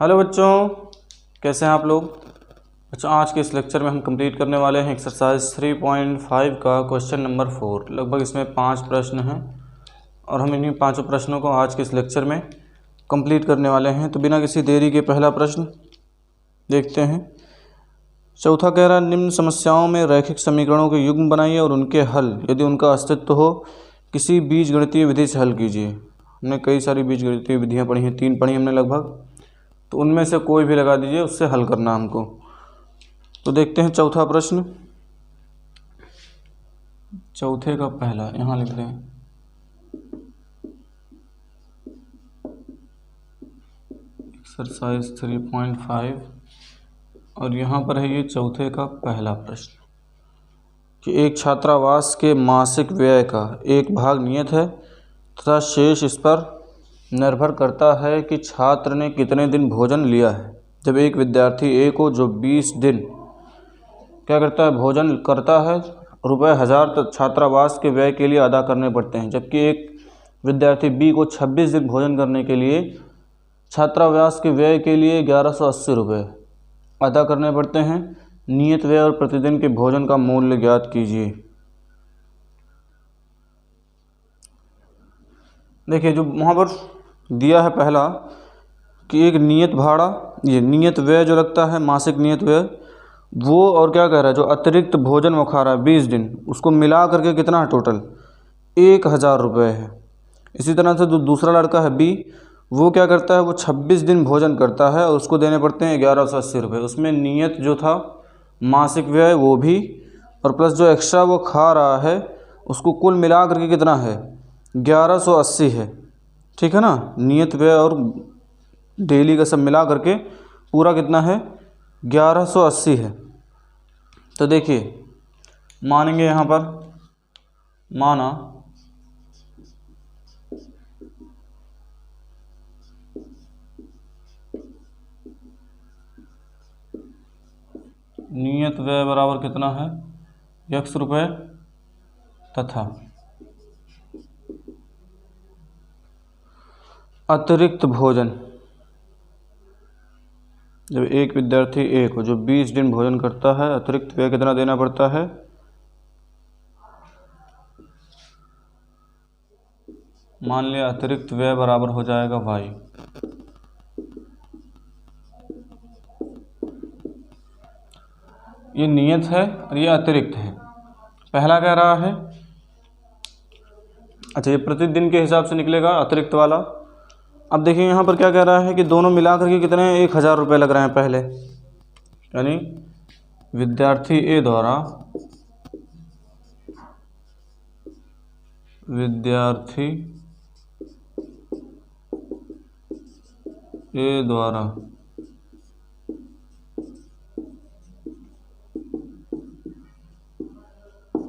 Hello बच्चों, कैसे हैं आप लोग। बच्चों, आज के इस लेक्चर में हम कंप्लीट करने वाले हैं एक्सरसाइज 3.5 का क्वेश्चन नंबर 4। लगभग इसमें 5 प्रश्न हैं और हम इन्हीं 5 प्रश्नों को आज के इस लेक्चर में कंप्लीट करने वाले हैं। तो बिना किसी देरी के पहला प्रश्न देखते हैं। चौथा कह रहा है, निम्न समस्याओं में रैखिक समीकरणों के युग्म बनाइए और उनके हल यदि उनका अस्तित्व हो किसी बीजगणितीय विधि से हल कीजिए। हमने कई सारी बीजगणितीय विधियाँ पढ़ी हैं, 3 पढ़ी हमने लगभग, तो उनमें से कोई भी लगा दीजिए, उससे हल करना हमको। तो देखते हैं चौथा प्रश्न। चौथे का पहला यहाँ लिख दें, एक्सरसाइज 3.5, और यहाँ पर है ये चौथे का पहला प्रश्न कि एक छात्रावास के मासिक व्यय का एक भाग नियत है तथा शेष इस पर निर्भर करता है कि छात्र ने कितने दिन भोजन लिया है। जब एक विद्यार्थी ए को जो 20 दिन क्या करता है, भोजन करता है, ₹1000 छात्रावास के व्यय के लिए अदा करने पड़ते हैं, जबकि एक विद्यार्थी बी को 26 दिन भोजन करने के लिए छात्रावास के व्यय के लिए ₹1180 अदा करने पड़ते हैं। नियत व्यय और प्रतिदिन के भोजन का मूल्य ज्ञात कीजिए। देखिए, जो वहाँ पर दिया है पहला कि एक नियत भाड़ा, ये नियत व्यय जो लगता है, मासिक नियत व्यय, वो और क्या कह रहा है, जो अतिरिक्त भोजन वो खा रहा है 20 दिन, उसको मिला करके कितना है, टोटल ₹1000 है। इसी तरह से जो दूसरा लड़का है बी, वो क्या करता है, वो 26 दिन भोजन करता है और उसको देने पड़ते हैं ₹1180। उसमें नियत जो था मासिक व्यय वो भी, और प्लस जो एक्स्ट्रा वो खा रहा है, उसको कुल मिला करके कितना है, 1180 है। ठीक है ना। नियत व्यय और डेली का सब मिला करके पूरा कितना है, 1180 है। तो देखिए, मानेंगे यहाँ पर, माना नियत व्यय बराबर कितना है, X रुपये, तथा अतिरिक्त भोजन, जब एक विद्यार्थी ए को जो 20 दिन भोजन करता है, अतिरिक्त व्यय कितना देना पड़ता है, मान लिया अतिरिक्त व्यय बराबर हो जाएगा y। ये नियत है और ये अतिरिक्त है। पहला कह रहा है, अच्छा, ये प्रतिदिन के हिसाब से निकलेगा अतिरिक्त वाला। अब देखिए यहाँ पर क्या कह रहा है कि दोनों मिला करके कितने ₹1000 लग रहे हैं पहले, यानी विद्यार्थी ए द्वारा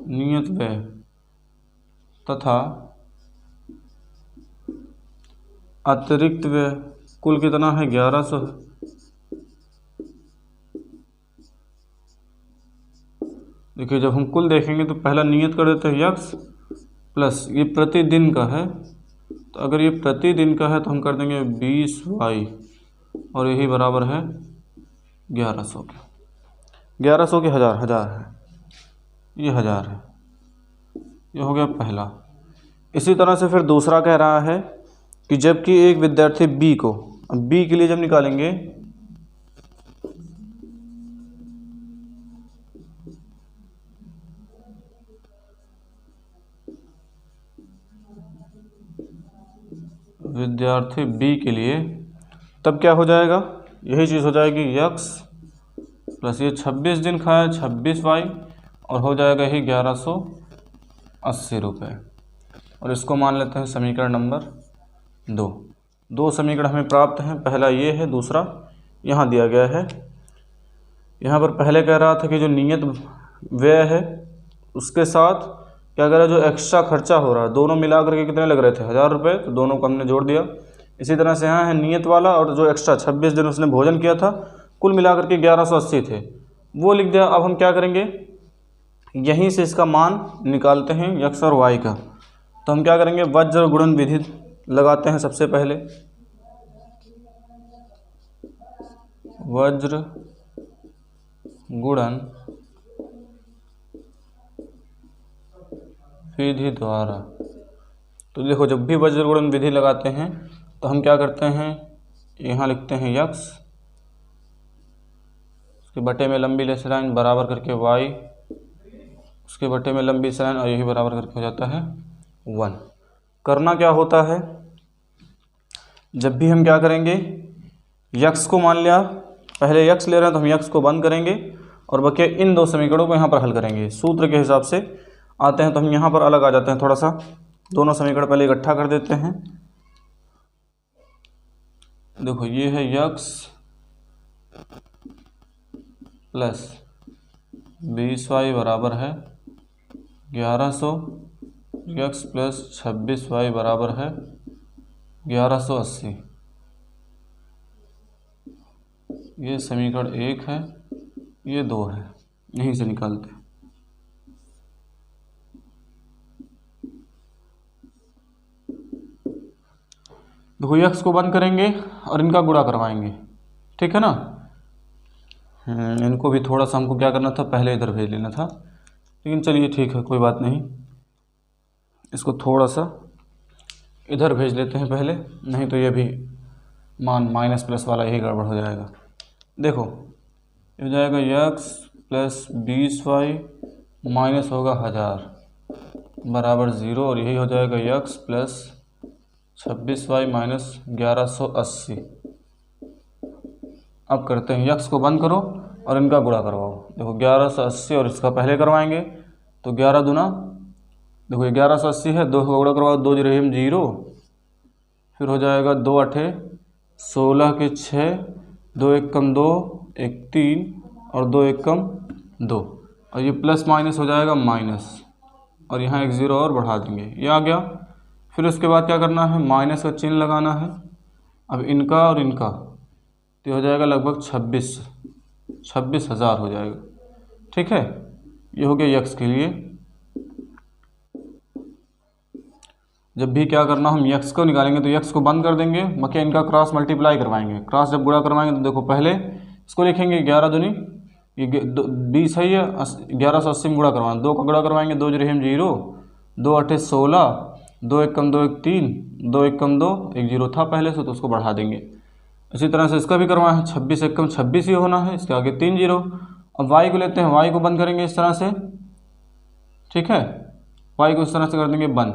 नियत व्यय तथा अतिरिक्त व्यय कुल कितना है, 1100 है। देखिए, जब हम कुल देखेंगे तो पहला नियत कर देते हैं x, प्लस ये प्रतिदिन का है, तो अगर ये प्रतिदिन का है तो हम कर देंगे 20y, और यही बराबर है 1100 के। 1100 के 1000 है, ये 1000 है। ये हो गया पहला। इसी तरह से फिर दूसरा कह रहा है कि जबकि एक विद्यार्थी बी को, अब बी के लिए जब निकालेंगे, विद्यार्थी बी के लिए तब क्या हो जाएगा, यही चीज़ हो जाएगी x प्लस ये 26 दिन खाया 26y, और हो जाएगा ही ₹1180। और इसको मान लेते हैं समीकरण नंबर 2। 2 समीकरण हमें प्राप्त हैं। पहला ये है, दूसरा यहाँ दिया गया है। यहाँ पर पहले कह रहा था कि जो नियत व्यय है उसके साथ क्या कह रहा है, जो एक्स्ट्रा खर्चा हो रहा है, दोनों मिला करके कितने लग रहे थे, ₹1000, तो दोनों को हमने जोड़ दिया। इसी तरह से यहाँ है नियत वाला, और जो एक्स्ट्रा 26 दिन उसने भोजन किया था, कुल मिला करके 1180 थे, वो लिख दिया। अब हम क्या करेंगे, यहीं से इसका मान निकालते हैं x और y का। तो हम क्या करेंगे, वज्र गुणन विधि लगाते हैं सबसे पहले। वज्र गुणन विधि द्वारा। तो देखो जब भी वज्र गुणन विधि लगाते हैं तो हम क्या करते हैं, यहाँ लिखते हैं यक्स, उसके बटे में लंबी लाइन बराबर करके वाई, उसके बटे में लंबी लाइन और यही बराबर करके हो जाता है 1। करना क्या होता है, जब भी हम क्या करेंगे, यक्स को मान लिया, पहले यक्स ले रहे हैं तो हम यक्स को बंद करेंगे और बचे इन दो समीकरणों को यहाँ पर हल करेंगे। सूत्र के हिसाब से आते हैं तो हम यहाँ पर अलग आ जाते हैं, थोड़ा सा दोनों समीकरण पहले इकट्ठा कर देते हैं। देखो ये है यक्स प्लस 20y बराबर है 1100, यक्स प्लस 26y बराबर है 1180। ये समीकरण 1 है, ये 2 है, यहीं से निकालते हैं। देखो यक्स को बंद करेंगे और इनका गुणा करवाएंगे, ठीक है ना। इनको भी थोड़ा सा हमको क्या करना था, पहले इधर भेज लेना था, लेकिन चलिए ठीक है, कोई बात नहीं, इसको थोड़ा सा इधर भेज लेते हैं पहले, नहीं तो ये भी मान माइनस प्लस वाला यही गड़बड़ हो जाएगा। देखो ये हो जाएगा यक्स प्लस 20y माइनस होगा 1000 बराबर 0, और यही हो जाएगा यक्स प्लस 26y माइनस 1180। अब करते हैं, यक्स को बंद करो और इनका गुणा करवाओ। देखो 1180 और इसका पहले करवाएंगे तो 11 दूना, देखो ये 1180 है, 2 का गुणा करवाओ, 2 जीरो 0, फिर हो जाएगा 2 8 16 के 6, 2 1 कम 2 1 3 और 2 1 कम 2, और ये प्लस माइनस हो जाएगा माइनस, और यहाँ एक 0 और बढ़ा देंगे, ये आ गया। फिर उसके बाद क्या करना है, माइनस का चिन्ह लगाना है। अब इनका और इनका तो हो जाएगा लगभग 26,000 हो जाएगा, ठीक है। ये हो गया यक्स के लिए। जब भी क्या करना, हम यक्स को निकालेंगे तो यक्स को बंद कर देंगे, बाकी इनका क्रॉस मल्टीप्लाई करवाएंगे। क्रॉस जब गुणा करवाएंगे तो देखो पहले इसको लिखेंगे 11 दूनी, ये 20 है, ये 1180 में गुणा करवाएंगे, 2 का गुणा करवाएंगे, 2 जीरो 0, 2 8 16, 2 1 कम 2 1 3, 2 1 कम 2, 1 0 था पहले से तो उसको बढ़ा देंगे। इसी तरह से इसका भी करवाना है, 26 1 कम 26 ही होना है, इसके आगे 3 0। अब y को लेते हैं, y को बंद करेंगे इस तरह से, ठीक है, y को इस तरह से कर देंगे बंद।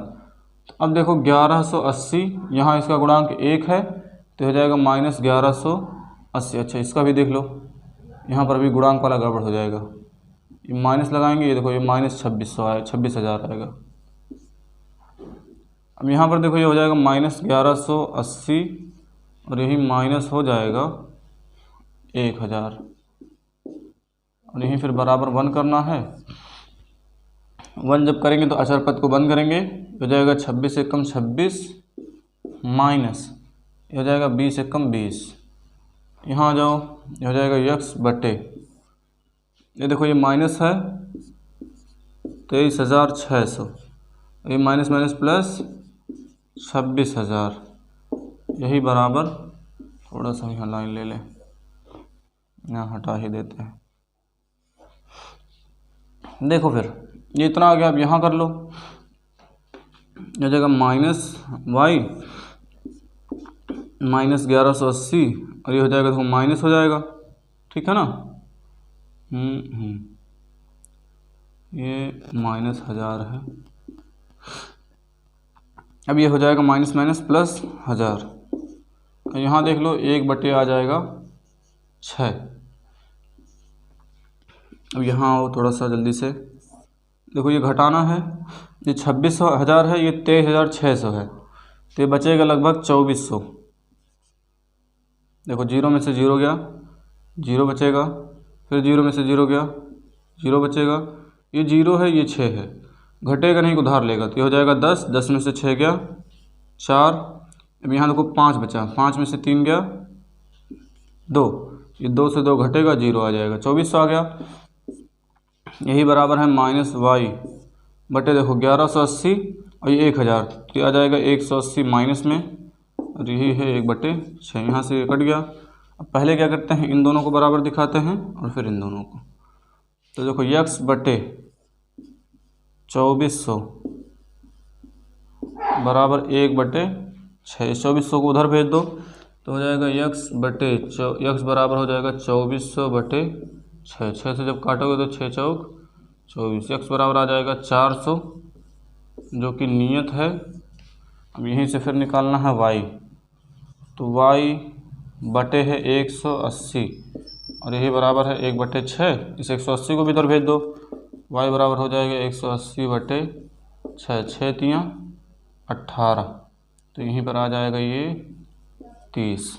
तो अब देखो 1180, यहाँ इसका गुणांक 1 है तो हो जाएगा माइनस 1180। अच्छा इसका भी देख लो, यहाँ पर भी गुणांक वाला गड़बड़ हो जाएगा, ये माइनस लगाएंगे, ये देखो ये माइनस 2600 आया, 26,000 आएगा। अब यहाँ पर देखो ये हो जाएगा माइनस 1180 और यही माइनस हो जाएगा 1000, और यहीं फिर बराबर 1 करना है। 1 जब करेंगे तो अचर पद को बंद करेंगे, हो जाएगा 26 1 कम 26 माइनस, ये हो जाएगा 20 1 कम 20, यहाँ आ जाओ, ये हो जाएगा यक्स बटे, ये देखो ये माइनस है 23,600, ये माइनस माइनस प्लस 26,000, यही बराबर, थोड़ा सा यहाँ लाइन ले लें, यहाँ हटा ही देते हैं। देखो फिर ये इतना आ गया, अब यहाँ कर लो, हो जाएगा माइनस वाई माइनस 1180, और ये हो जाएगा, देखो माइनस हो जाएगा, ठीक है ना। ये माइनस 1000 है, अब ये हो जाएगा माइनस माइनस प्लस 1000, यहाँ देख लो 1 बटे आ जाएगा 6। अब यहाँ आओ थोड़ा सा जल्दी से, देखो ये घटाना है, ये 26,000 है, ये 23,600 है, तो ये बचेगा लगभग 2400। देखो 0 में से 0 गया, 0 बचेगा, फिर 0 में से 0 गया, 0 बचेगा, ये 0 है, ये 6 है, घटेगा नहीं, उधार लेगा, तो ये हो जाएगा 10, 10 में से 6 गया 4, अब यहाँ देखो 5 बचा, 5 में से 3 गया 2, ये 2 से 2 घटेगा, 0 आ जाएगा, 2400 आ गया। यही बराबर है माइनस वाई बटे, देखो 1180 और ये 1000, तो आ जाएगा 180 माइनस में, और यही है 1 बटे 6, यहाँ से कट गया। अब पहले क्या करते हैं, इन दोनों को बराबर दिखाते हैं और फिर इन दोनों को। तो देखो x बटे 2400 बराबर 1/6। 2400 को उधर भेज दो तो हो जाएगा x बराबर हो जाएगा 2400/6। 6 से जब काटोगे तो 6 चौक 24। x बराबर आ जाएगा 400 जो कि नियत है। अब यहीं से फिर निकालना है y, तो y बटे है 180 और यही बराबर है 1/6। इस 180 को भी इधर भेज दो, y बराबर हो जाएगा 180/6। 6 तियाँ 18, तो यहीं पर आ जाएगा ये 30।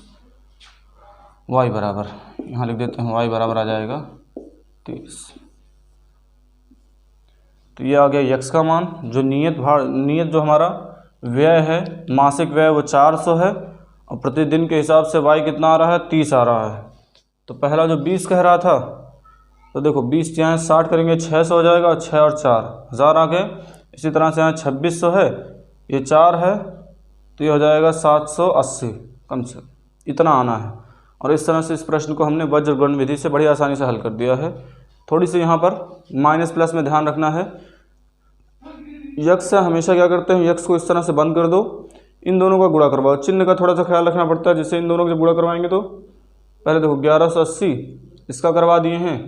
y बराबर यहाँ लिख देते हैं, y बराबर आ जाएगा 30। तो ये आ गया x का मान। जो नियत जो हमारा व्यय है, मासिक व्यय, वो 400 है और प्रतिदिन के हिसाब से y कितना आ रहा है, 30 आ रहा है। तो पहला जो 20 कह रहा था, तो देखो 20 यहाँ 60 करेंगे 600 हो जाएगा और 6 और 4 हज़ार आ गए। इसी तरह से यहाँ 2600 है, ये 4 है तो ये हो जाएगा 780 कम से इतना आना है। और इस तरह से इस प्रश्न को हमने वज्रगुणन विधि से बड़ी आसानी से हल कर दिया है। थोड़ी सी यहाँ पर माइनस प्लस में ध्यान रखना है। यक्स से हमेशा क्या करते हैं, यक्स को इस तरह से बंद कर दो, इन दोनों का गुणा करवाओ। चिन्ह का थोड़ा सा ख्याल रखना पड़ता है, जिससे इन दोनों का जब गुणा करवाएंगे तो पहले देखो 1180 इसका करवा दिए हैं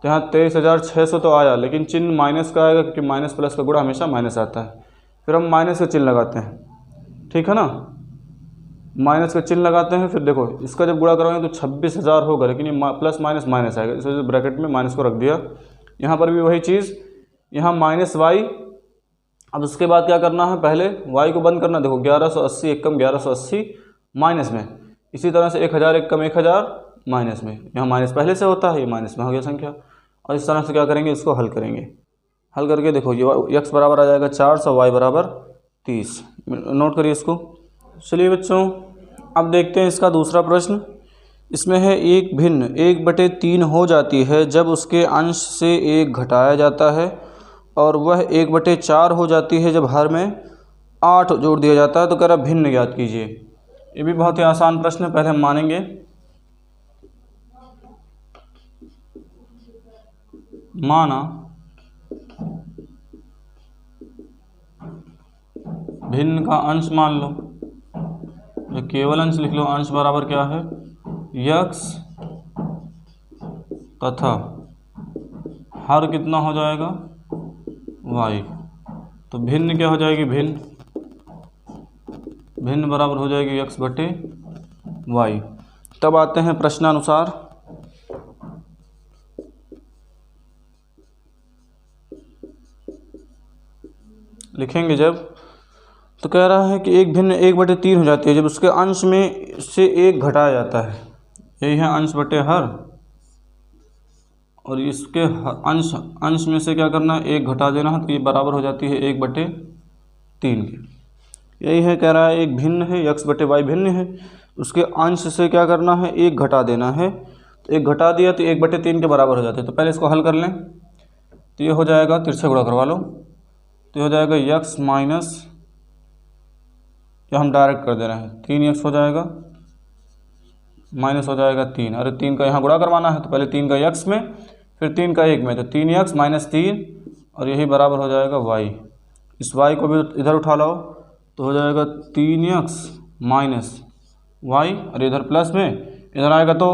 तो यहाँ 23,600 तो आया, लेकिन चिन्ह माइनस का आएगा क्योंकि माइनस प्लस का गुणा हमेशा माइनस आता है। फिर हम माइनस का चिन्ह लगाते हैं, ठीक है ना, माइनस का चिन्ह लगाते हैं। फिर देखो इसका जब गुणा करवाएंगे तो 26,000 होगा, लेकिन ये प्लस माइनस माइनस आएगा, इस वजह से ब्रैकेट में माइनस को रख दिया। यहाँ पर भी वही चीज़, यहाँ माइनस वाई। अब उसके बाद क्या करना है, पहले y को बंद करना। देखो 1180 एक कम 1180 माइनस में, इसी तरह से 1000 एक कम 1000 माइनस में, यहाँ माइनस पहले से होता है, ये माइनस में हो गया संख्या। और इस तरह से क्या करेंगे, इसको हल करेंगे। हल करके देखो ये x बराबर आ जाएगा 400, y बराबर 30। नोट करिए इसको। चलिए बच्चों अब देखते हैं इसका दूसरा प्रश्न। इसमें है एक भिन्न 1/3 हो जाती है जब उसके अंश से 1 घटाया जाता है, और वह 1/4 हो जाती है जब हर में 8 जोड़ दिया जाता है। तो कह रहा भिन्न ज्ञात कीजिए। ये भी बहुत ही आसान प्रश्न है, पहले हम मानेंगे। माना भिन्न का अंश मान लो, जो केवल अंश लिख लो। अंश बराबर क्या है, x तथा हर कितना हो जाएगा, y। तो भिन्न क्या हो जाएगी, भिन्न बराबर हो जाएगी x/y। तब आते हैं प्रश्नानुसार। लिखेंगे जब, तो कह रहा है कि एक भिन्न 1/3 हो जाती है जब उसके अंश में से 1 घटाया जाता है। यही है अंश बटे हर, और इसके अंश में से क्या करना है, 1 घटा देना है, तो ये बराबर हो जाती है 1/3 की। यही है, कह रहा है एक भिन्न है, x/y भिन्न है, उसके अंश से क्या करना है, 1 घटा देना है। तो 1 घटा दिया तो 1/3 के बराबर हो जाते हैं। तो पहले इसको हल कर लें, तो ये हो जाएगा, तिरछे गुणा करवा लो, तो ये हो जाएगा x माइनस, या हम डायरेक्ट कर दे रहे हैं, 3x हो जाएगा, माइनस हो जाएगा 3। अरे 3 का यहाँ गुणा करवाना है, तो पहले 3 का x में, फिर 3 का 1 में, तो 3x माइनस 3, और यही बराबर हो जाएगा y। इस y को भी इधर उठा लो, तो हो जाएगा 3x माइनस y, और इधर प्लस में, इधर आएगा तो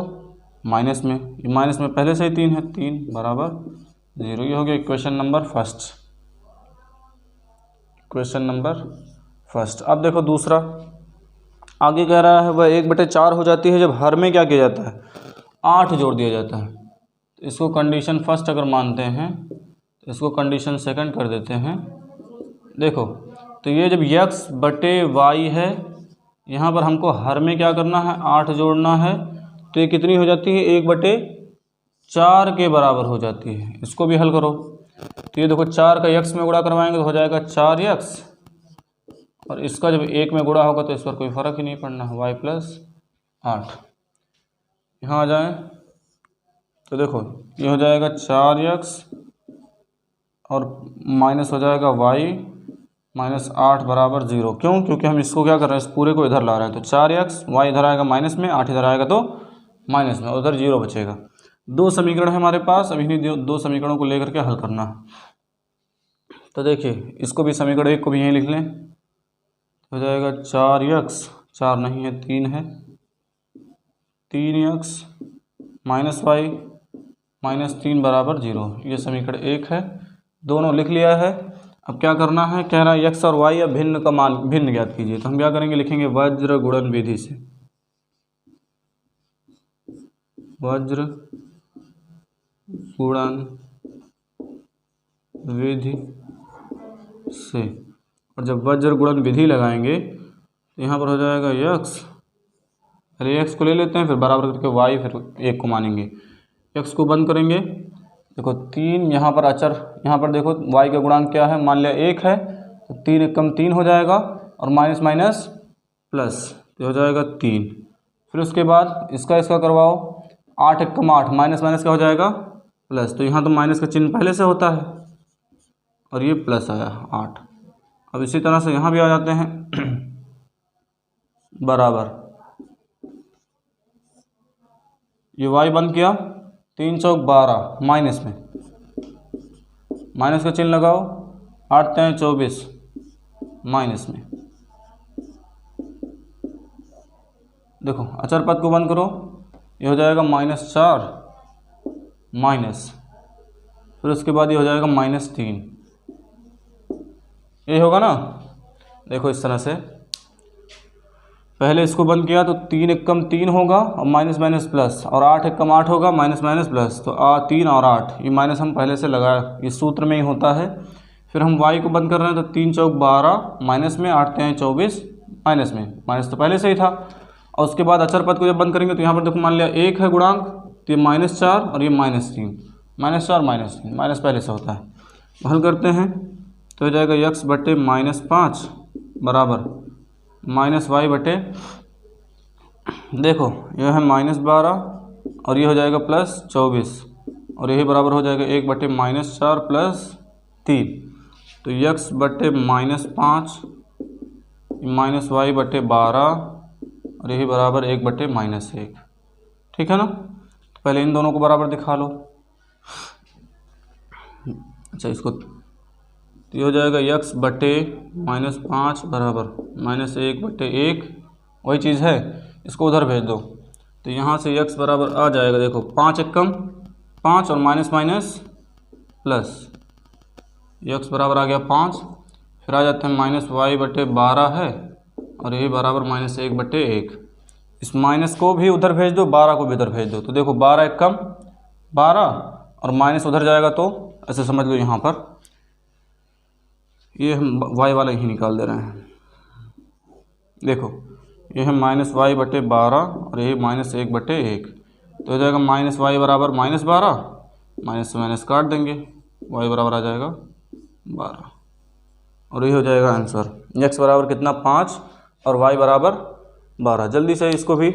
माइनस में। ये माइनस में पहले से ही 3 है, 3 बराबर 0। ये हो गया equation number first, question number first. अब देखो दूसरा, आगे कह रहा है वह 1/4 हो जाती है जब हर में क्या किया जाता है, 8 जोड़ दिया जाता है। तो इसको कंडीशन फर्स्ट अगर मानते हैं तो इसको कंडीशन सेकंड कर देते हैं। देखो तो ये जब x/y है, यहाँ पर हमको हर में क्या करना है, 8 जोड़ना है, तो ये कितनी हो जाती है, 1/4 के बराबर हो जाती है। इसको भी हल करो, तो ये देखो 4 का x में गुणा करवाएंगे तो हो जाएगा 4x, और इसका जब 1 में गुणा होगा तो इस पर कोई फ़र्क ही नहीं पड़ना है, y+8। यहाँ आ जाएं तो देखो ये हो जाएगा 4x और माइनस हो जाएगा y-8 बराबर 0। क्यों? क्योंकि हम इसको क्या कर रहे हैं, इस पूरे को इधर ला रहे हैं। तो 4x, y इधर आएगा माइनस में, 8 इधर आएगा तो माइनस में, उधर 0 बचेगा। 2 समीकरण है हमारे पास, अब इन्हीं 2 समीकरणों को लेकर के हल करना है। तो देखिए इसको भी समीकरण 1 को भी यहीं लिख लें, हो जाएगा 4x, 4 नहीं है 3 है, 3x माइनस वाई माइनस 3 बराबर 0। ये समीकरण 1 है, दोनों लिख लिया है। अब क्या करना है, कह रहा है x और y या भिन्न का मान भिन्न ज्ञात कीजिए। तो हम क्या करेंगे, लिखेंगे वज्र गुणन विधि से, वज्र गुणन विधि से। और जब वज्र गुणन विधि लगाएंगे तो यहाँ पर हो जाएगा x, अरे x को ले लेते हैं, फिर बराबर करके y, फिर 1 को मानेंगे। x को बंद करेंगे, देखो 3 यहाँ पर अचर, यहाँ पर देखो y का गुणांक क्या है, मान लिया 1 है, तो 3 एक कम 3 हो जाएगा, और माइनस माइनस प्लस तो हो जाएगा 3। फिर उसके बाद इसका करवाओ, 8 एक कम 8, माइनस माइनस क्या हो जाएगा प्लस, तो यहाँ तो माइनस का चिन्ह पहले से होता है और ये प्लस आया 8। अब इसी तरह से यहाँ भी आ जाते हैं बराबर, ये y बंद किया, 3 चौक 12, माइनस में माइनस का चिन्ह लगाओ, 8 3 24, माइनस में देखो अचर पद को बंद करो, ये हो जाएगा -4 माइनस, फिर उसके बाद ये हो जाएगा -3, ये होगा ना। देखो इस तरह से पहले इसको बंद किया तो 3 एक कम 3 होगा, और माइनस माइनस प्लस, और 8 एक कम 8 होगा, माइनस माइनस प्लस, तो 3 और 8 ये माइनस हम पहले से लगाया, इस सूत्र में ही होता है। फिर हम y को बंद कर रहे हैं, तो 3 चौक 12 माइनस में, 8 3 24 माइनस में, माइनस तो पहले से ही था। और उसके बाद अचर पद को जब बंद करेंगे तो यहाँ पर देखो मान लिया 1 है गुणांक, तो ये -4 और ये -3, -4 -3, माइनस पहले से होता है। हल करते हैं तो हो जाएगा x बटे -5 बराबर -y बटे, देखो यह है -12 और ये हो जाएगा +24, और यही बराबर हो जाएगा 1 बटे -4 प्लस 3, तो x बटे -5 -y बटे 12, और यही बराबर 1 बटे -1। ठीक है ना, तो पहले इन दोनों को बराबर दिखा लो। अच्छा इसको, तो ये हो जाएगा x बटे -5 बराबर -1 बटे 1, वही चीज़ है, इसको उधर भेज दो, तो यहाँ से x बराबर आ जाएगा, देखो 5 एक कम 5 और माइनस माइनस प्लस, x बराबर आ गया 5, फिर आ जाते हैं -y बटे 12 है, और यही बराबर -1 बटे 1। इस माइनस को भी उधर भेज दो, 12 को भी उधर भेज दो, तो देखो 12 एक कम 12 और माइनस उधर जाएगा, तो ऐसे समझ लो यहाँ पर ये हम y वाला ही निकाल दे रहे हैं। देखो ये है -y बटे 12 और यही -1 बटे 1, तो हो जाएगा -y बराबर -12, माइनस से माइनस काट देंगे, y बराबर आ जाएगा 12, और यही हो जाएगा आंसर। x बराबर कितना 5 और y बराबर 12। जल्दी से इसको भी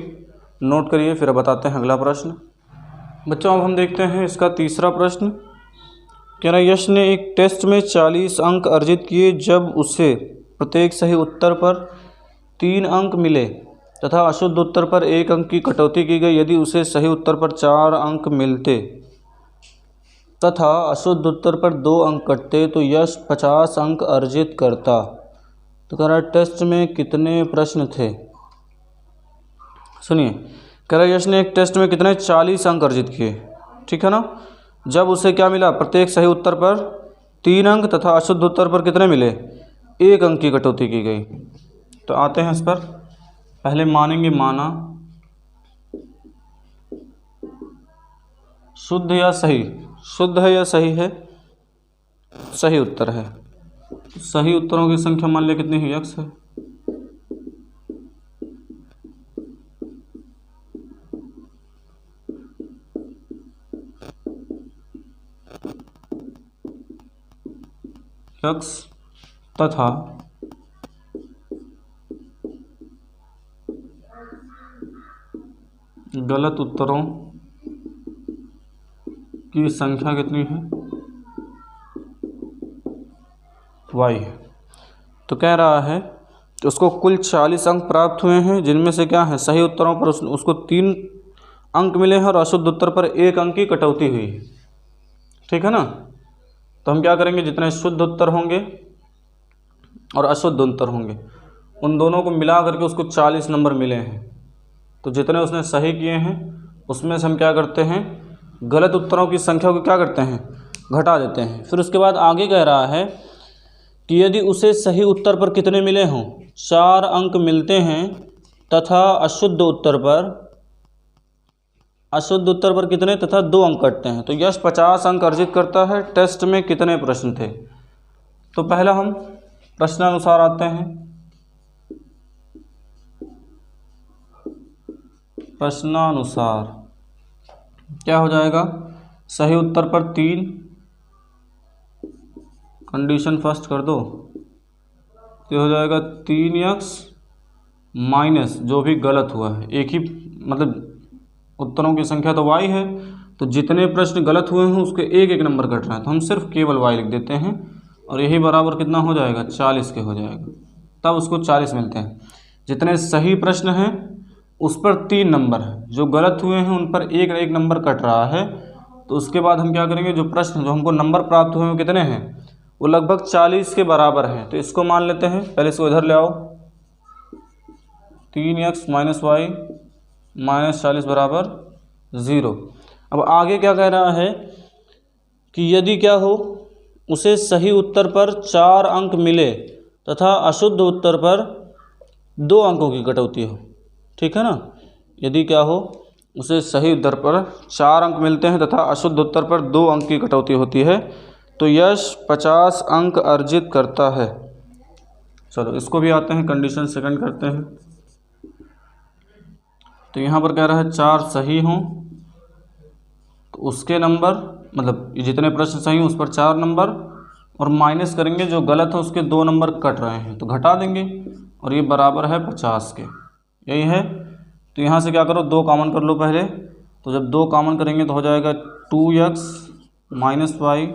नोट करिए, फिर बताते हैं अगला प्रश्न। बच्चों अब हम देखते हैं इसका तीसरा प्रश्न। कह रहा है यश ने एक टेस्ट में 40 अंक अर्जित किए, जब उसे प्रत्येक सही उत्तर पर 3 अंक मिले तथा अशुद्ध उत्तर पर 1 अंक की कटौती की गई। यदि उसे सही उत्तर पर 4 अंक मिलते तथा अशुद्ध उत्तर पर 2 अंक कटते तो यश 50 अंक अर्जित करता। तो कह रहा है टेस्ट में कितने प्रश्न थे। सुनिए, कह रहा है यश ने एक टेस्ट में कितने 40 अंक अर्जित किए, ठीक है ना। जब उसे क्या मिला, प्रत्येक सही उत्तर पर 3 अंक तथा अशुद्ध उत्तर पर कितने मिले, 1 अंक की कटौती की गई। तो आते हैं इस पर, पहले मानेंगे माना, शुद्ध या सही, शुद्ध है या सही है, सही उत्तर है। सही उत्तरों की संख्या मान लिया कितनी है, x है। x तथा गलत उत्तरों की संख्या कितनी है, y है। तो कह रहा है तो उसको कुल 40 अंक प्राप्त हुए हैं, जिनमें से क्या है, सही उत्तरों पर उसको 3 अंक मिले हैं और अशुद्ध उत्तर पर 1 अंक की कटौती हुई है, ठीक है ना। तो हम क्या करेंगे, जितने शुद्ध उत्तर होंगे और अशुद्ध उत्तर होंगे उन दोनों को मिला करके उसको 40 नंबर मिले हैं, तो जितने उसने सही किए हैं उसमें से हम क्या करते हैं, गलत उत्तरों की संख्या को क्या करते हैं, घटा देते हैं। फिर उसके बाद आगे कह रहा है कि यदि उसे सही उत्तर पर कितने मिले हों, 4 अंक मिलते हैं तथा अशुद्ध उत्तर पर कितने तथा 2 अंक कटते हैं, तो यश 50 अंक अर्जित करता है। टेस्ट में कितने प्रश्न थे। तो पहला हम प्रश्नानुसार आते हैं। प्रश्नानुसार क्या हो जाएगा, सही उत्तर पर 3, कंडीशन फर्स्ट कर दो, तो हो जाएगा 3x माइनस जो भी गलत हुआ है, एक ही मतलब उत्तरों की संख्या तो y है, तो जितने प्रश्न गलत हुए हैं उसके 1-1 नंबर कट रहा है, तो हम सिर्फ केवल y लिख देते हैं और यही बराबर कितना हो जाएगा, 40 के हो जाएगा, तब उसको 40 मिलते हैं। जितने सही प्रश्न हैं उस पर 3 नंबर है, जो गलत हुए हैं उन पर 1-1 नंबर कट रहा है। तो उसके बाद हम क्या करेंगे, जो प्रश्न जो हमको नंबर प्राप्त हुए हैं कितने हैं, वो लगभग 40 के बराबर हैं, तो इसको मान लेते हैं। पहले इसको इधर ले आओ, 3x माइनस वाई माइनस 40 बराबर 0। अब आगे क्या कह रहा है कि यदि क्या हो, उसे सही उत्तर पर 4 अंक मिले तथा अशुद्ध उत्तर पर 2 अंकों की कटौती हो, ठीक है ना। यदि क्या हो, उसे सही उत्तर पर 4 अंक मिलते हैं तथा अशुद्ध उत्तर पर 2 अंक की कटौती होती है, तो यश 50 अंक अर्जित करता है। चलो इसको भी आते हैं, कंडीशन सेकंड करते हैं। तो यहाँ पर कह रहा है 4 सही हों तो उसके नंबर, मतलब ये जितने प्रश्न सही हों उस पर 4 नंबर, और माइनस करेंगे जो गलत हो उसके 2 नंबर कट रहे हैं तो घटा देंगे, और ये बराबर है 50 के, यही है। तो यहाँ से क्या करो, 2 कॉमन कर लो पहले, तो जब 2 कॉमन करेंगे तो हो जाएगा 2x माइनस वाई,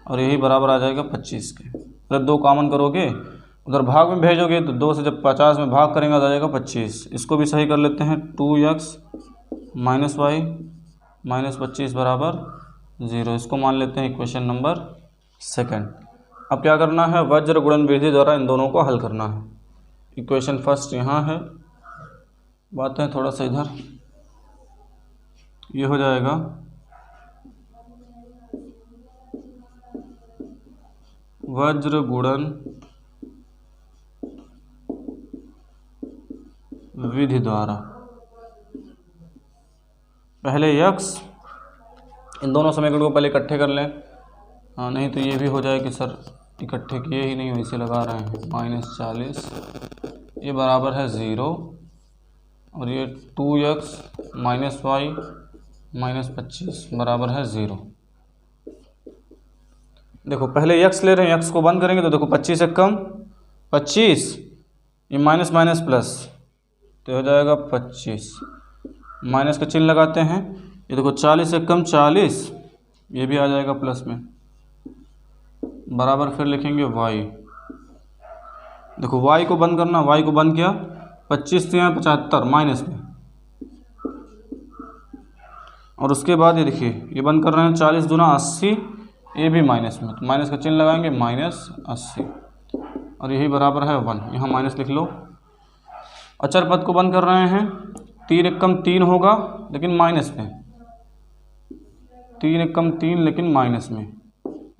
और यही बराबर आ जाएगा 25 के। जब 2 कॉमन करोगे उधर भाग में भेजोगे तो 2 से जब 50 में भाग करेंगे तो आ जाएगा 25। इसको भी सही कर लेते हैं, 2x माइनस वाई माइनस 25 बराबर 0। इसको मान लेते हैं इक्वेशन नंबर सेकंड। अब क्या करना है, वज्र गुणन विधि द्वारा इन दोनों को हल करना है। इक्वेशन फर्स्ट यहाँ है, बात है थोड़ा सा इधर, ये हो जाएगा वज्र गुणन विधि द्वारा पहले x, इन दोनों समीकरण को पहले इकट्ठे कर लें। हाँ नहीं तो ये भी हो जाए कि सर इकट्ठे किए ही नहीं, वैसे लगा रहे हैं, माइनस 40 ये बराबर है 0, और ये 2x माइनस वाई माइनस 25 बराबर है 0। देखो पहले x ले रहे हैं, x को बंद करेंगे तो देखो 25 से कम 25, ये माइनस माइनस प्लस, तो हो जाएगा 25, माइनस का चिन्ह लगाते हैं। ये देखो 40 से कम 40, ये भी आ जाएगा प्लस में, बराबर फिर लिखेंगे y। देखो y को बंद करना, y को बंद किया, 25 से 75 माइनस में, और उसके बाद ये देखिए ये बंद कर रहे हैं, 40 दूना 80, ये भी माइनस में, तो माइनस का चिन्ह लगाएंगे, माइनस 80, और यही बराबर है 1। यहाँ माइनस लिख लो। अचर पद को बंद कर रहे हैं, 3 एकम 3 होगा लेकिन माइनस में, 3 एकम 3 लेकिन माइनस में,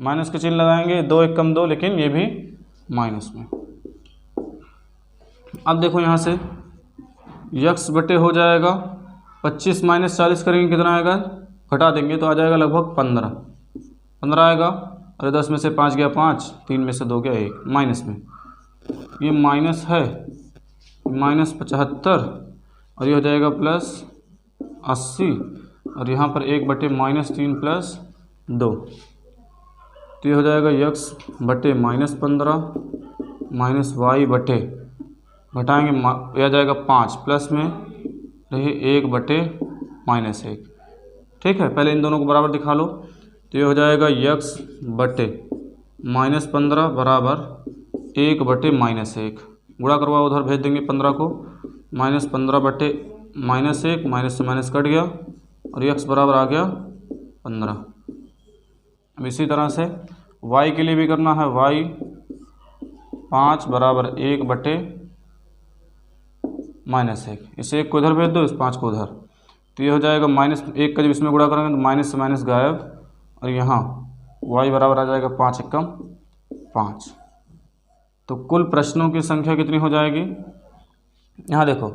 माइनस का चिन्ह लगाएंगे, 2 एकम 2 लेकिन ये भी माइनस में। अब देखो यहाँ से यक्स बटे हो जाएगा 25 माइनस 40 करेंगे कितना आएगा, घटा देंगे तो आ जाएगा लगभग 15 आएगा। अरे 10 में से 5 गया 5, 3 में से 2 गया 1, माइनस में, ये माइनस है माइनस 75, और ये हो जाएगा प्लस 80, और यहाँ पर 1 बटे माइनस 3 प्लस 2, तो ये हो जाएगा यक्स बटे माइनस 15 माइनस वाई बटे, घटाएंगे यह जाएगा 5 प्लस में रही 1 बटे माइनस 1। ठीक है, पहले इन दोनों को बराबर दिखा लो, तो ये हो जाएगा यक्स बटे माइनस 15 बराबर 1 बटे माइनस 1, गुणा करवाओ उधर भेज देंगे 15 को, माइनस 15 बटे -1 माइनस से माइनस कट गया और x बराबर आ गया 15। अब इसी तरह से y के लिए भी करना है। y 5 बराबर 1/-1। इसे 1 को इधर भेज दो, इस 5 को उधर, तो ये हो जाएगा -1 का जब इसमें गुणा करेंगे तो माइनस से माइनस गायब, और यहाँ y बराबर आ जाएगा 5 एकम 5। तो कुल प्रश्नों की संख्या कितनी हो जाएगी? यहाँ देखो,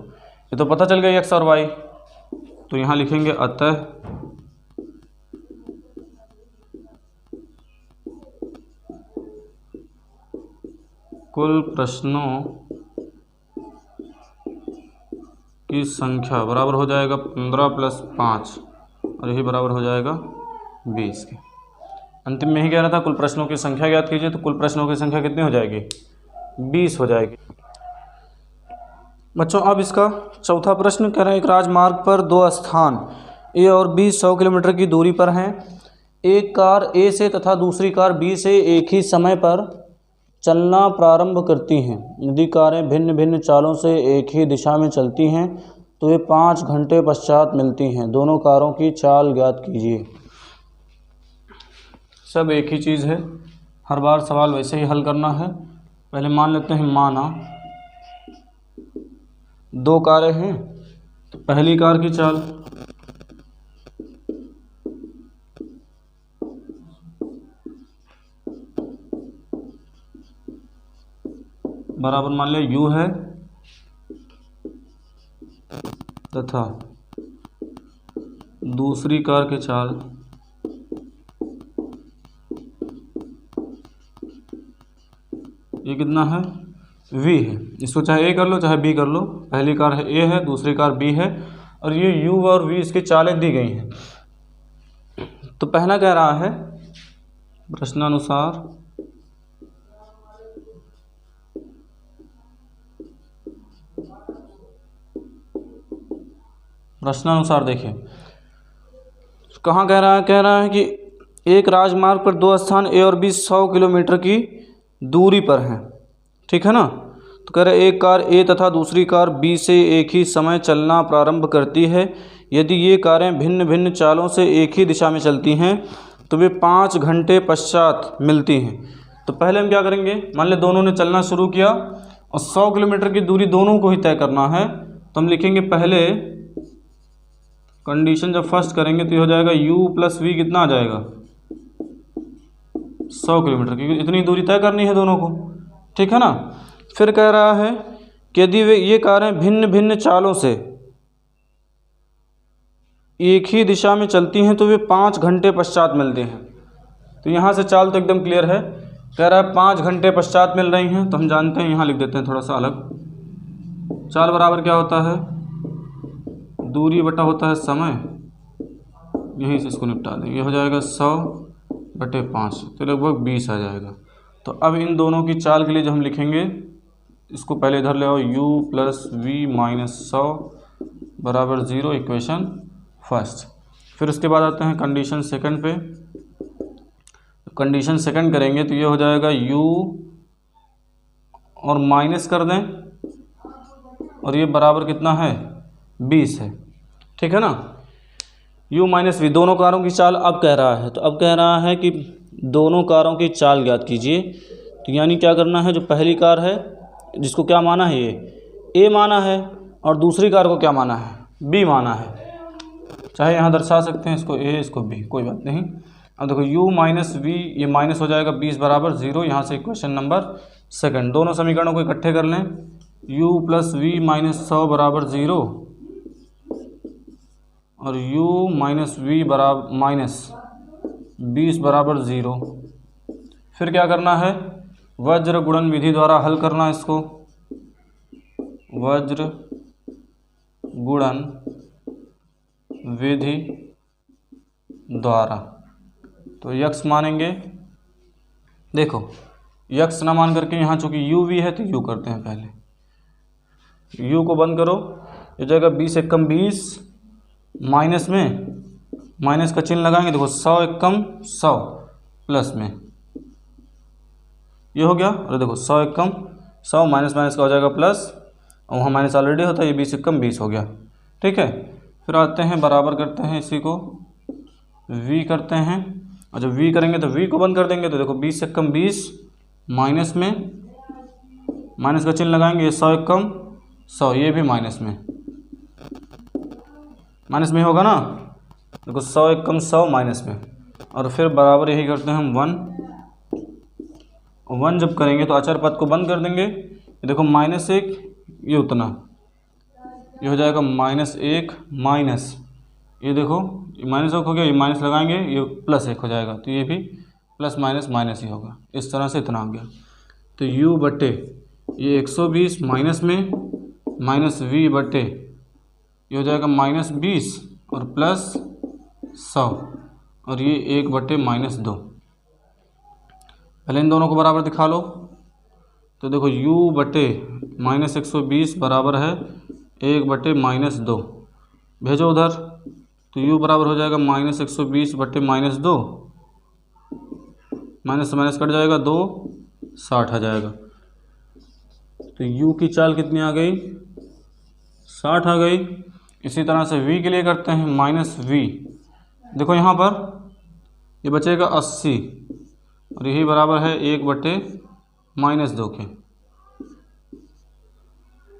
ये तो पता चल गया x और y, तो यहाँ लिखेंगे अतः कुल प्रश्नों की संख्या बराबर हो जाएगा 15 + 5, और यही बराबर हो जाएगा 20 के। अंतिम में ही कह रहा था कुल प्रश्नों की संख्या ज्ञात कीजिए, तो कुल प्रश्नों की संख्या कितनी हो जाएगी? 20 हो जाएगी। बच्चों अब इसका चौथा प्रश्न कह रहे हैं, एक राजमार्ग पर दो स्थान ए और बी 100 किलोमीटर की दूरी पर हैं। एक कार ए से तथा दूसरी कार बी से एक ही समय पर चलना प्रारंभ करती हैं। यदि कारें भिन्न भिन्न चालों से एक ही दिशा में चलती हैं तो वे 5 घंटे पश्चात मिलती हैं। दोनों कारों की चाल ज्ञात कीजिए। सब एक ही चीज़ है, हर बार सवाल वैसे ही हल करना है। पहले मान लेते हैं, माना दो कारें हैं, तो पहली कार की चाल बराबर मान लिया u है, तथा दूसरी कार की चाल ये कितना है? v है। इसको चाहे a कर लो चाहे b कर लो। पहली कार है a है, दूसरी कार b है, और ये u और v इसकी चालें दी गई हैं। तो पहला कह रहा है प्रश्नानुसार देखिए कहाँ कह रहा है कि एक राजमार्ग पर दो स्थान ए और बी 100 किलोमीटर की दूरी पर हैं, ठीक है ना। तो कह रहे एक कार ए तथा दूसरी कार बी से एक ही समय चलना प्रारंभ करती है। यदि ये कारें भिन्न भिन्न चालों से एक ही दिशा में चलती हैं तो वे 5 घंटे पश्चात मिलती हैं। तो पहले हम क्या करेंगे, मान ले दोनों ने चलना शुरू किया और 100 किलोमीटर की दूरी दोनों को ही तय करना है, तो हम लिखेंगे पहले कंडीशन जब फर्स्ट करेंगे तो ये हो जाएगा u + v कितना आ जाएगा? 100 किलोमीटर, क्योंकि इतनी दूरी तय करनी है दोनों को, ठीक है ना। फिर कह रहा है कि यदि वे ये कारें भिन्न भिन्न चालों से एक ही दिशा में चलती हैं तो वे 5 घंटे पश्चात मिलते हैं। तो यहाँ से चाल तो एकदम क्लियर है, कह रहा है 5 घंटे पश्चात मिल रही हैं, तो हम जानते हैं, यहाँ लिख देते हैं थोड़ा सा अलग। चाल बराबर क्या होता है? दूरी बटा होता है समय, यहीं से इसको निपटा दें। ये हो जाएगा 100/5, तो लगभग 20 आ जाएगा। तो अब इन दोनों की चाल के लिए जो हम लिखेंगे, इसको पहले इधर ले आओ, u + v - 100 = 0, इक्वेशन फर्स्ट। फिर उसके बाद आते हैं कंडीशन सेकंड पे। कंडीशन सेकंड करेंगे तो ये हो जाएगा u और माइनस कर दें, और ये बराबर कितना है? 20 है, ठीक है ना। u - v दोनों कारों की चाल अब कह रहा है, तो अब कह रहा है कि दोनों कारों की चाल ज्ञात कीजिए। तो यानी क्या करना है, जो पहली कार है जिसको क्या माना है, ये a माना है, और दूसरी कार को क्या माना है? b माना है। चाहे यहाँ दर्शा सकते हैं इसको a इसको b, कोई बात नहीं। अब देखो u - v, ये माइनस हो जाएगा 20 = 0। यहाँ से क्वेश्चन नंबर सेकंड, दोनों समीकरणों को इकट्ठे कर लें। u + v - 100 = 0, और u - v - 20 = 0। फिर क्या करना है? वज्र गुणन विधि द्वारा हल करना है इसको, वज्र गुणन विधि द्वारा। तो यक्स मानेंगे, देखो यक्स ना मान करके यहाँ चूँकि u v है तो u करते हैं पहले। u को बंद करो, ये जाएगा 20 एकम 20, माइनस में माइनस का चिन्ह लगाएंगे, देखो 100 एकम 100 प्लस में ये हो गया। और देखो 100 एकम 100 माइनस माइनस का हो जाएगा प्लस, और वहाँ माइनस ऑलरेडी होता है, ये 20 एकम 20 हो गया। ठीक है। फिर आते हैं बराबर करते हैं इसी को, v करते हैं, और जब v करेंगे तो v को बंद कर देंगे, तो देखो 20 से कम 20, माइनस में माइनस का चिन्ह लगाएंगे, 100 एक कम 100, ये भी माइनस में होगा ना, देखो 100 एक कम 100 माइनस में, और फिर बराबर यही करते हैं हम 1 जब करेंगे तो अचर पद को बंद कर देंगे, ये देखो -1, ये उतना, ये हो जाएगा -1 माइनस, ये देखो ये -1 हो गया, ये माइनस लगाएंगे, ये +1 हो जाएगा, तो ये भी प्लस माइनस माइनस ही होगा। इस तरह से इतना आ गया, तो u बटे ये 120 माइनस में माइनस v बटे ये हो जाएगा -20 और +100, और ये 1 बटे -2। पहले इन दोनों को बराबर दिखा लो, तो देखो u बटे -120 बराबर है 1 बटे -2, भेजो उधर, तो u बराबर हो जाएगा -120 बटे -2, माइनस से माइनस कट जाएगा, 2 60 आ जाएगा। तो u की चाल कितनी आ गई, 60 आ गई। इसी तरह से v के लिए करते हैं -v, देखो यहाँ पर ये बचेगा 80, और यही बराबर है 1 बटे -2 के।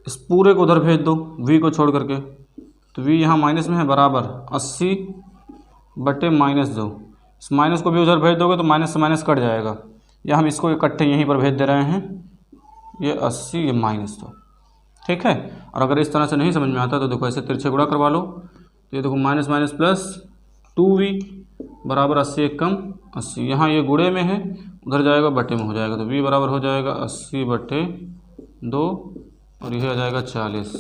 इस पूरे को उधर भेज दो v को छोड़ करके, तो v यहाँ माइनस में है, बराबर 80 बटे -2, इस माइनस को भी उधर भेज दोगे तो माइनस से माइनस कट जाएगा, या हम इसको इकट्ठे यहीं पर भेज दे रहे हैं, ये 80 ये -2, ठीक है। और अगर इस तरह से नहीं समझ में आता तो देखो ऐसे तिरछे गुणा करवा लो, तो ये देखो माइनस माइनस प्लस 2v बराबर 80 एक कम 80, यहाँ ये गुणे में है, उधर जाएगा बटे में हो जाएगा, तो v बराबर हो जाएगा 80 बटे 2, और यह आ जाएगा 40,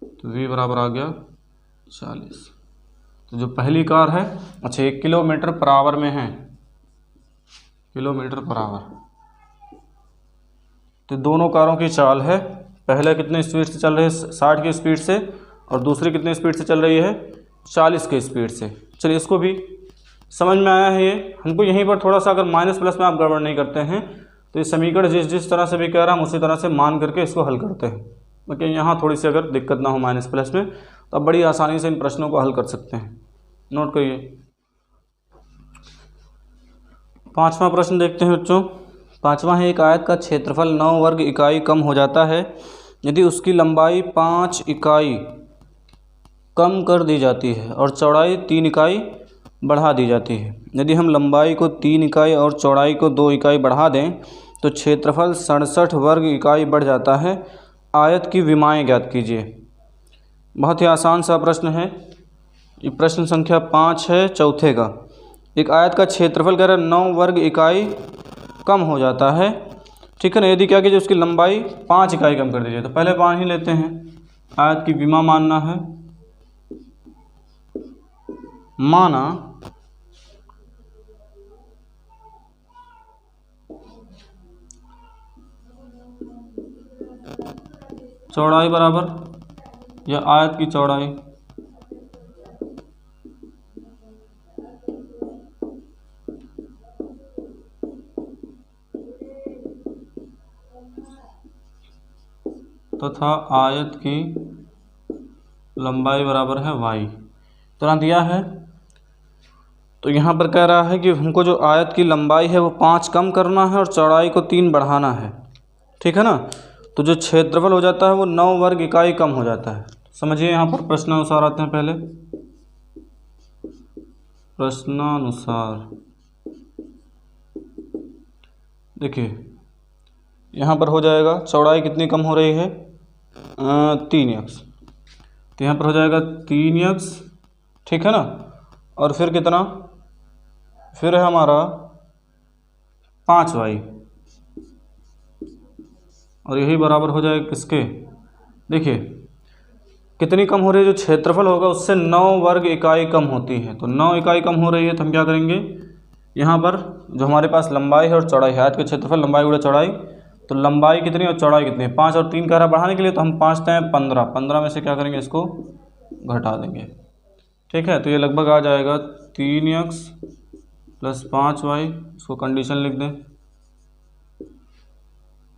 तो v बराबर आ गया 40। तो जो पहली कार है, अच्छा 1 किलोमीटर पर आवर में है, किलोमीटर पर आवर, तो दोनों कारों की चाल है, पहले कितने स्पीड से चल रही है, 60 की स्पीड से, और दूसरी कितने स्पीड से चल रही है, 40 की स्पीड से। चलिए इसको भी समझ में आया है। ये हमको यहीं पर थोड़ा सा अगर माइनस प्लस में आप गड़बड़ नहीं करते हैं तो ये समीकरण जिस तरह से भी कह रहा हम उसी तरह से मान करके इसको हल करते हैं, क्योंकि यहाँ थोड़ी सी अगर दिक्कत ना हो माइनस प्लस में, तो आप बड़ी आसानी से इन प्रश्नों को हल कर सकते हैं। नोट करिए। 5वां प्रश्न देखते हैं बच्चों। 5वां है, एक आयत का क्षेत्रफल 9 वर्ग इकाई कम हो जाता है यदि उसकी लंबाई 5 इकाई कम कर दी जाती है और चौड़ाई 3 इकाई बढ़ा दी जाती है। यदि हम लंबाई को 3 इकाई और चौड़ाई को 2 इकाई बढ़ा दें तो क्षेत्रफल 67 वर्ग इकाई बढ़ जाता है। आयत की विमाएं ज्ञात कीजिए। बहुत ही आसान सा प्रश्न है। ये प्रश्न संख्या 5 है, चौथे का। एक आयत का क्षेत्रफल कह रहा है 9 वर्ग इकाई कम हो जाता है, ठीक है ना। यदि क्या कीजिए उसकी लंबाई 5 इकाई कम कर दीजिए, तो पहले 5 ही लेते हैं। आयत की विमा मानना है, माना चौड़ाई बराबर या आयत की चौड़ाई तथा आयत की लंबाई बराबर है y। तरह दिया है, तो यहाँ पर कह रहा है कि हमको जो आयत की लंबाई है वो 5 कम करना है और चौड़ाई को 3 बढ़ाना है, ठीक है ना। तो जो क्षेत्रफल हो जाता है वो 9 वर्ग इकाई कम हो जाता है। समझिए यहाँ पर प्रश्नानुसार आते हैं। पहले प्रश्नानुसार देखिए यहाँ पर हो जाएगा चौड़ाई कितनी कम हो रही है, 3x, तो यहाँ पर हो जाएगा 3x, ठीक है ना। और फिर कितना, फिर है हमारा 5y, और यही बराबर हो जाएगा किसके, देखिए कितनी कम हो रही है, जो क्षेत्रफल होगा उससे 9 वर्ग इकाई कम होती है। तो 9 इकाई कम हो रही है, तो हम क्या करेंगे, यहाँ पर जो हमारे पास लंबाई है और चौड़ाई है, आयत के क्षेत्रफल लंबाई गुणा चौड़ाई, तो लंबाई कितनी और चौड़ाई कितनी है, 5 और 3 कह रहा बढ़ाने के लिए, तो हम 5 टाइम 15 में से क्या करेंगे, इसको घटा देंगे, ठीक है। तो ये लगभग आ जाएगा 3x प्लस 5y, इसको कंडीशन लिख दें,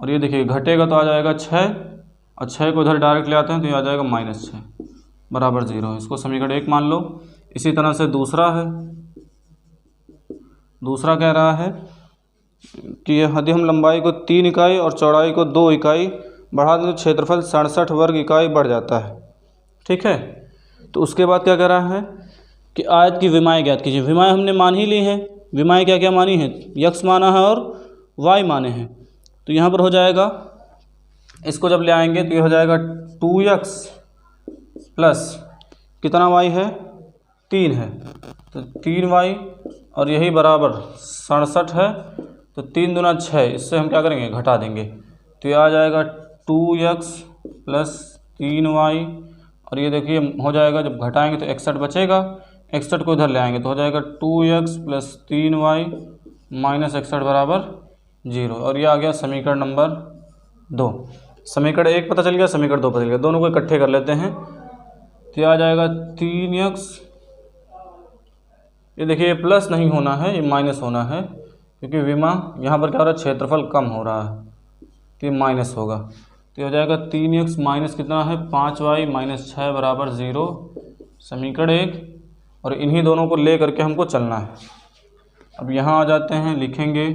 और ये देखिए घटेगा तो आ जाएगा 6, और 6 को उधर डायरेक्ट ले आते हैं तो ये आ जाएगा -6। बराबर 0, इसको समीकरण 1 मान लो। इसी तरह से दूसरा है, दूसरा कह रहा है कि यदि हम लंबाई को 3 इकाई और चौड़ाई को 2 इकाई बढ़ा दें तो क्षेत्रफल 67 वर्ग इकाई बढ़ जाता है। ठीक है, तो उसके बाद क्या कह रहा है कि आयत की विमाएँ ज्ञात कीजिए। विमाएँ हमने मान ही ली हैं, विमाएँ क्या क्या मानी हैं, यक्स माना है और वाई माने हैं। तो यहाँ पर हो जाएगा, इसको जब ले आएंगे तो ये हो जाएगा 2x प्लस कितना y है, 3 है, तो 3y और यही बराबर 67 है, तो 3 दूना 6, इससे हम क्या करेंगे, घटा देंगे। तो ये आ जाएगा 2x प्लस 3y और ये देखिए हो जाएगा, जब घटाएंगे तो 61 बचेगा, 61 को इधर ले आएंगे तो हो जाएगा 2x प्लस 3y माइनस 61 बराबर 0। और ये आ गया समीकरण नंबर 2। समीकरण 1 पता चल गया, समीकरण 2 पता चल गया, दोनों को इकट्ठे कर लेते हैं। तो ये आ जाएगा 3x, ये देखिए प्लस नहीं होना है, ये माइनस होना है, क्योंकि विमा यहाँ पर क्या हो रहा है, क्षेत्रफल कम हो रहा है, तो ये माइनस होगा। तो हो जाएगा 3x माइनस कितना है, 5y माइनस 6 बराबर 0, समीकरण 1। और इन्हीं दोनों को ले करके हमको चलना है। अब यहाँ आ जाते हैं, लिखेंगे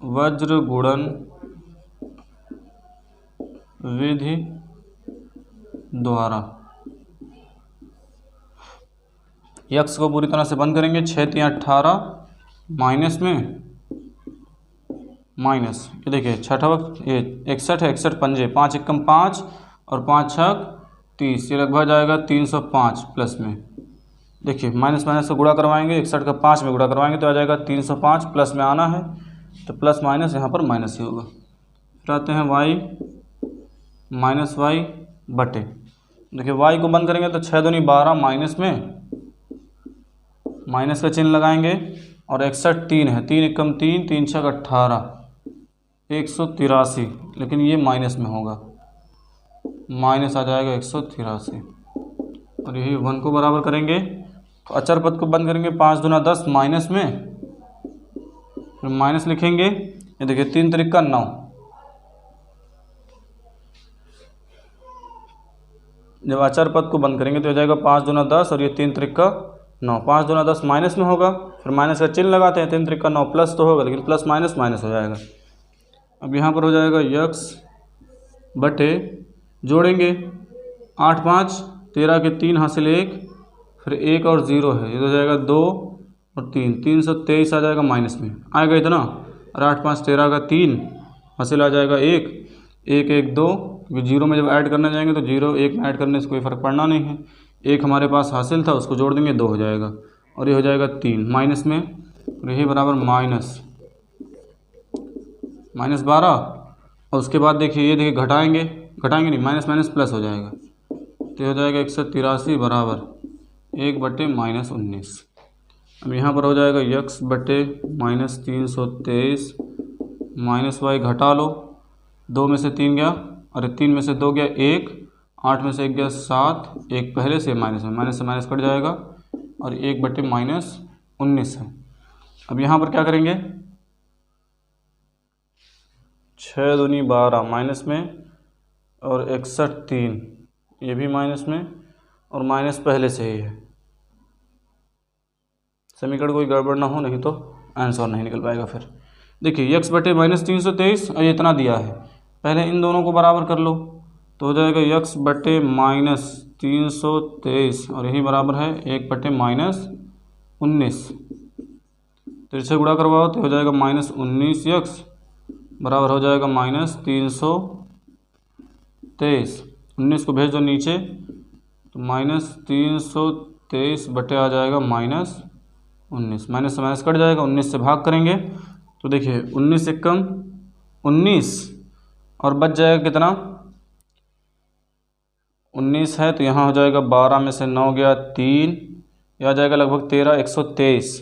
वज्र गुणन विधि द्वारा यक्स को पूरी तरह से बंद करेंगे, 6 3 18 माइनस में माइनस, ये देखिए छठा वक्त ये 61 है, 61 पंजे 5 एकम 5 और 5 छक 30, ये लगभग जाएगा 305 प्लस में। देखिए माइनस माइनस से गुणा करवाएंगे, 61 का 5 में गुणा करवाएंगे तो आ जाएगा 305, प्लस में आना है तो प्लस माइनस यहाँ पर माइनस ही होगा। फिर आते हैं y माइनस वाई बटे, देखिए y को बंद करेंगे तो 6 दूनी 12 माइनस में माइनस का चिन्ह लगाएंगे और 61 3 है, 3 एकम 3 3 छक 18 183, लेकिन ये माइनस में होगा, माइनस आ जाएगा 183 और यही 1 को बराबर करेंगे तो अचर पद को बंद करेंगे, 5 दूना 10 माइनस में, फिर माइनस लिखेंगे, ये देखिए 3 त्रिका 9, जब अचर पद को बंद करेंगे तो हो जाएगा 5 दूना 10 और ये 3 त्रिका 9, 5 दूना 10 माइनस में होगा, फिर माइनस का चिन्ह लगाते हैं, 3 त्रिका 9 प्लस तो होगा, लेकिन प्लस माइनस माइनस हो जाएगा। अब यहाँ पर हो जाएगा यक्स बटे, जोड़ेंगे 8 5 13 के 3 हासिल 1, फिर 1 और 0 है, ये हो जाएगा 2 और 3 323 आ जाएगा, माइनस में आएगा इतना, और 8 5 13 का 3 हासिल आ जाएगा 1 1 1 2, क्योंकि 0 में जब ऐड करने जाएंगे तो 0 1 में ऐड करने से कोई फ़र्क पड़ना नहीं है, 1 हमारे पास हासिल था उसको जोड़ देंगे 2 हो जाएगा, और ये हो जाएगा 3 माइनस में, और यही बराबर माइनस 12, और उसके बाद देखिए ये देखिए घटाएंगे नहीं, माइनस माइनस प्लस हो जाएगा, तो हो जाएगा 183 बराबर 1 बटे माइनस 19। अब यहाँ पर हो जाएगा यक्स बटे माइनस 323 माइनस वाई, घटा लो, 2 में से 3 गया, अरे 3 में से 2 गया 1, 8 में से 1 गया 7, 1 पहले से माइनस में, माइनस से माइनस कट जाएगा, और 1 बटे माइनस 19 है। अब यहाँ पर क्या करेंगे, 6 दूनी 12 माइनस में, और 61 3 ये भी माइनस में, और माइनस पहले से ही है, समीकरण कोई गड़बड़ ना हो, नहीं तो आंसर नहीं निकल पाएगा। फिर देखिए यक्स बटे माइनस 323 और ये इतना दिया है, पहले इन दोनों को बराबर कर लो तो हो जाएगा यक्स बटे माइनस 323 और यही बराबर है 1 बटे माइनस 19, तो इससे गुणा करवाओ तो हो जाएगा माइनस 19 यक्स बराबर हो जाएगा माइनस 323, 19 को भेज दो नीचे तो माइनस 323 बटे आ जाएगा माइनस 19, माइनस से माइनस कट जाएगा, 19 से भाग करेंगे तो देखिए 19 से कम 19 और बच जाएगा कितना, 19 है तो यहाँ हो जाएगा 12 में से 9 गया 3, यह आ जाएगा लगभग 13 123।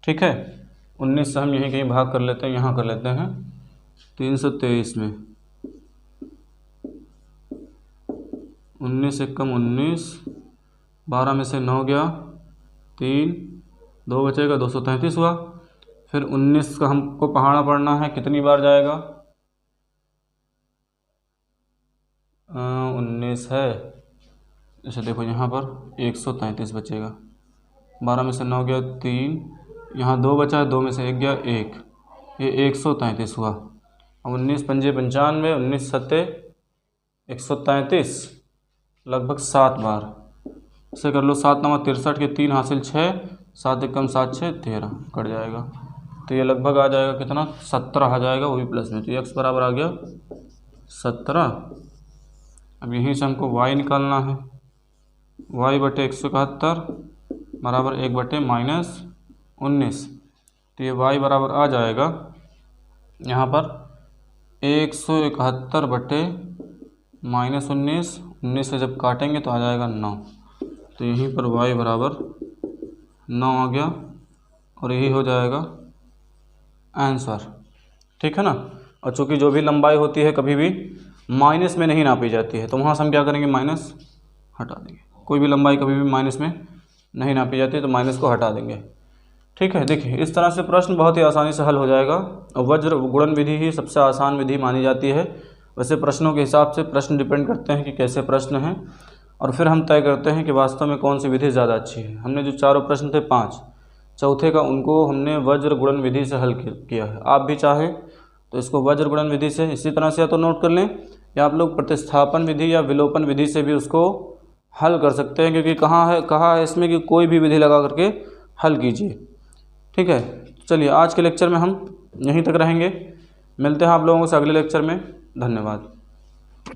ठीक है, 19 से हम यहीं कहीं भाग कर लेते हैं, यहाँ कर लेते हैं 323 में, 19 से कम 19, 12 में से 9 गया 3, 2 बचेगा 233 हुआ। फिर 19 का हमको पहाड़ा पढ़ना है, कितनी बार जाएगा, 143 है। जैसे देखो यहाँ पर 133 बचेगा। 12 में से 9 गया 3, यहाँ 2 बचा है, 2 में से 1 गया 1, ये 133 हुआ। अब 19 पंजे 95, 19 सत्ते 133, लगभग 7 बार। इसे कर लो 7 9 63 के 3 हासिल 6, 7 एकम 7 6 13 कट जाएगा। तो ये लगभग आ जाएगा कितना, 17 आ जाएगा, वो भी प्लस में। तो ये x बराबर आ गया 17। अब यहीं से हमको y निकालना है। y बटे 171 बराबर 1 बटे -19। तो ये y बराबर आ जाएगा यहाँ पर 171 बटे -19, 19 से जब काटेंगे तो आ जाएगा 9। तो यहीं पर y बराबर 9 आ गया और यही हो जाएगा आंसर। ठीक है ना। और चूँकि जो भी लंबाई होती है कभी भी माइनस में नहीं नापी जाती है, तो वहाँ से हम क्या करेंगे, माइनस हटा देंगे। कोई भी लंबाई कभी भी माइनस में नहीं नापी जाती है तो माइनस को हटा देंगे। ठीक है। देखिए इस तरह से प्रश्न बहुत ही आसानी से हल हो जाएगा। और वज्र गुणन विधि ही सबसे आसान विधि मानी जाती है। वैसे प्रश्नों के हिसाब से प्रश्न डिपेंड करते हैं कि कैसे प्रश्न हैं, और फिर हम तय करते हैं कि वास्तव में कौन सी विधि ज़्यादा अच्छी है। हमने जो चारों प्रश्न थे 5, चौथे का उनको हमने वज्र गुणन विधि से हल किया है। आप भी चाहें तो इसको वज्र गुणन विधि से इसी तरह से या तो नोट कर लें, या आप लोग प्रतिस्थापन विधि या विलोपन विधि से भी उसको हल कर सकते हैं, क्योंकि कहा है इसमें कि कोई भी विधि लगा करके हल कीजिए। ठीक है। चलिए आज के लेक्चर में हम यहीं तक रहेंगे। मिलते हैं आप लोगों से अगले लेक्चर में। धन्यवाद।